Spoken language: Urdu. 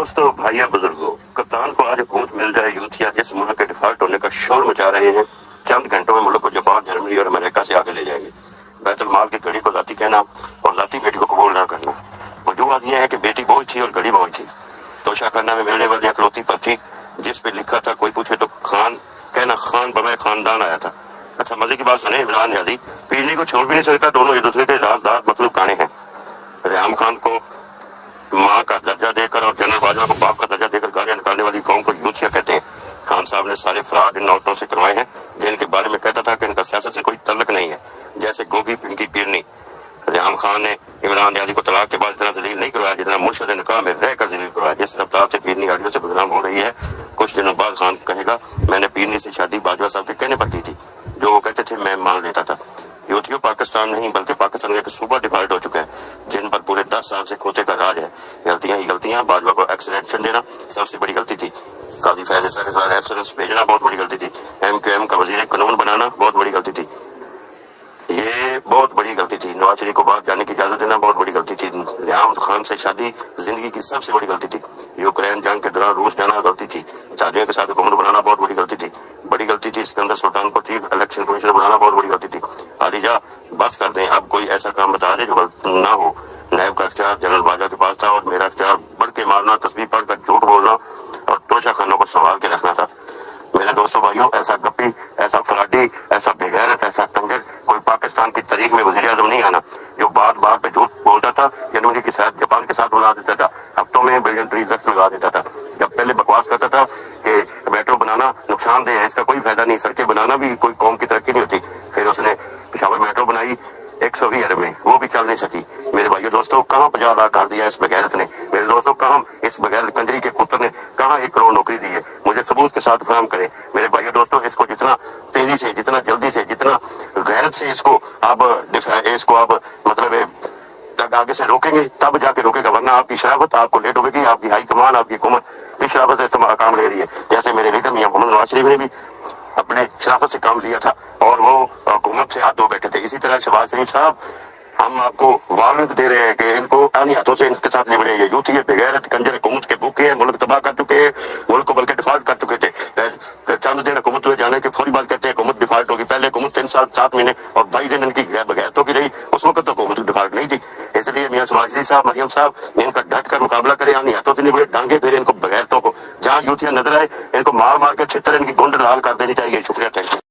دوستو بھائیوں بزرگوں، کپتان کو آج حکومت مل جائے یوتھیا جس ملک کے ڈیفالٹ ہونے کا شور مچا رہے ہیں، چند گھنٹوں میں ملک کو جاپان، جرمنی اور امریکہ سے آگے لے جائیں گے۔ بیت المال کی گھڑی کو ذاتی کہنا اور ذاتی بیٹی کو قبول نہ کرنا۔ وجوہات یہ ہے کہ بیٹی بوجھ تھی اور گھڑی موج تھی۔ توشہ خانہ میں ملنے والی اکلوتی پرچی جس پہ لکھا تھا کوئی پوچھے تو خان کہنا، خان بمائے خاندان آیا تھا۔ اچھا مزے کی بات سنیں، عمران نیازی پیرنی کو چھوڑ بھی نہیں سکتا، دونوں ایک دوسرے کے رازدار مطلوب کانے ہیں۔ ریحام خان کو ماں کا درجہ دے کر اور جنرل باجوہ کو باپ کا درجہ دے کر گالیاں نکالنے والی قوم کو یوتھیا کہتے ہیں۔ خان صاحب نے سارے فراڈ ان عورتوں سے کروائے ہیں جن کے بارے میں کہتا تھا کہ ان کا سیاست سے کوئی تعلق نہیں ہے، جیسے گوگی پنکی پیرنی۔ ریحام خان نے عمران نیازی کو طلاق کے بعد اتنا ذلیل نہیں کروایا جتنا مرشد نکاح میں رہ کر ذلیل کروایا۔ جس رفتار سے پیرنی آڈیو سے بدنام ہو رہی ہے، کچھ دنوں بعد خان کہے گا میں نے پیرنی سے شادی باجوہ صاحب کے کہنے پر کی تھی، جو وہ کہتے تھے میں مان لیتا تھا۔ یوتھیو پاکستان نہیں بلکہ پاکستان کا ایک صوبہ ڈیفالٹ ہو چکا ہے جن پر پورے 10 سال سے کھوتے کا راج ہے۔ غلطیاں ہی غلطیاں، باجوہ کو ایکسیڈنشن دینا سب سے بڑی غلطی تھی، قاضی فیض عیسیٰ کے خلاف ایبسلنس بھیجنا بہت بڑی غلطی تھی، MQM کا وزیر قانون بنانا بہت بڑی غلطی تھی، یہ بہت بڑی غلطی تھی۔ نواز شریف کو باہر جانے کی اجازت دینا بہت بڑی غلطی تھی۔ ریحام خان سے شادی زندگی کی سب سے بڑی غلطی تھی۔ یوکرین جنگ کے دوران روس جانا غلطی تھی۔ تاجروں کے ساتھ حکومت بنانا بہت بڑی غلطی تھی۔ بڑی غلطی تھی اسکندر سلطان کو چیف الیکشن کمیشنر بنانا بہت بڑی غلطی تھی۔ عالیجہ بس کر دیں، اب کوئی ایسا کام بتا دے جو غلط نہ ہو۔ نیب کا اختیار جنرل باجوہ کے پاس تھا اور میرا اختیار بڑھ کے مارنا، تسبیح پڑھ کر جھوٹ بولنا اور توشہ خانوں کو سنبھال کے رکھنا تھا۔ میرے دوستو بھائیوں، ایسا گپی، ایسا فراڈی، ایسا بے غیرت، ایسا کنجر کوئی پاکستان کی تاریخ میں وزیر اعظم نہیں آنا جو بات بات پہ جھوٹ بولتا تھا، جرمنی کے ساتھ جاپان کے ساتھ بنا دیتا تھا، ہفتوں میں بلین ٹریزرس لگا دیتا تھا۔ جب پہلے بکواس کرتا تھا کہ میٹرو بنانا نقصان دہ ہے، اس کا کوئی فائدہ نہیں، سڑکیں بنانا بھی کوئی قوم کی ترقی نہیں ہوتی، پھر اس نے پشاور میٹرو بنائی 120 ارب میں، وہ بھی چل نہیں سکی۔ میرے بھائیو دوستو، کہاں 50 لاکھ کر دیا اس بغیرت نے؟ میرے دوستو، کہاں اس بغیرت کنجری کے پتر نے کہاں 1 کروڑ نوکری دی ہے؟ مجھے ثبوت کے ساتھ فراہم کریں۔ میرے بھائیو دوستو، اس کو جتنا تیزی سے، جتنا جلدی سے، جتنا غیرت سے اس کو اب مطلب آگے سے روکیں گے تب جا کے روکے گا، ورنہ آپ کی شرافت آپ کو لیٹ ہوگی گی۔ آپ کی ہائی کمان، آپ کی حکومت اس شرافت سے استعمال کام لے رہی ہے، جیسے میرے لیڈر میاں محمد نواز شریف نے بھی اپنے شرافت سے کام لیا تھا اور وہ حکومت سے ہاتھ دھو بیٹھے تھے۔ اسی طرح شہباز شریف صاحب، ہم آپ کو وارننگ دے رہے ہیں کہ ان کو آنی ہاتھوں سے ان کے ساتھ نبڑیں گے۔ یوتھی یہ بغیرت کنجر حکومت کے بھوکے ہیں، ملک تباہ کر چکے ہیں، ملک کو بلکہ ڈیفالٹ کر چکے تھے۔ چند دن حکومت ہوئے جانے کے فوری بعد کہتے ہیں حکومت ڈیفالٹ ہوگی۔ پہلے حکومت 3 سال 7 مہینے اور 22 دن ان کی بغیرتوں کی رہی، اس وقت تو حکومت ڈیفالٹ نہیں تھی۔ اس لیے میاں شہباز شریف صاحب، مریم صاحب، ان کا ڈٹ کر مقابلہ کریں، آنی ہاتھوں سے نبڑے، ڈانگے پھیرے ان کو بغیرتوں کو، جہاں یوتھیاں نظر آئے ان کو مار مار کے چھتر ان کی گونڈ لال کر دینی چاہیے۔ شکریہ، تھینک یو۔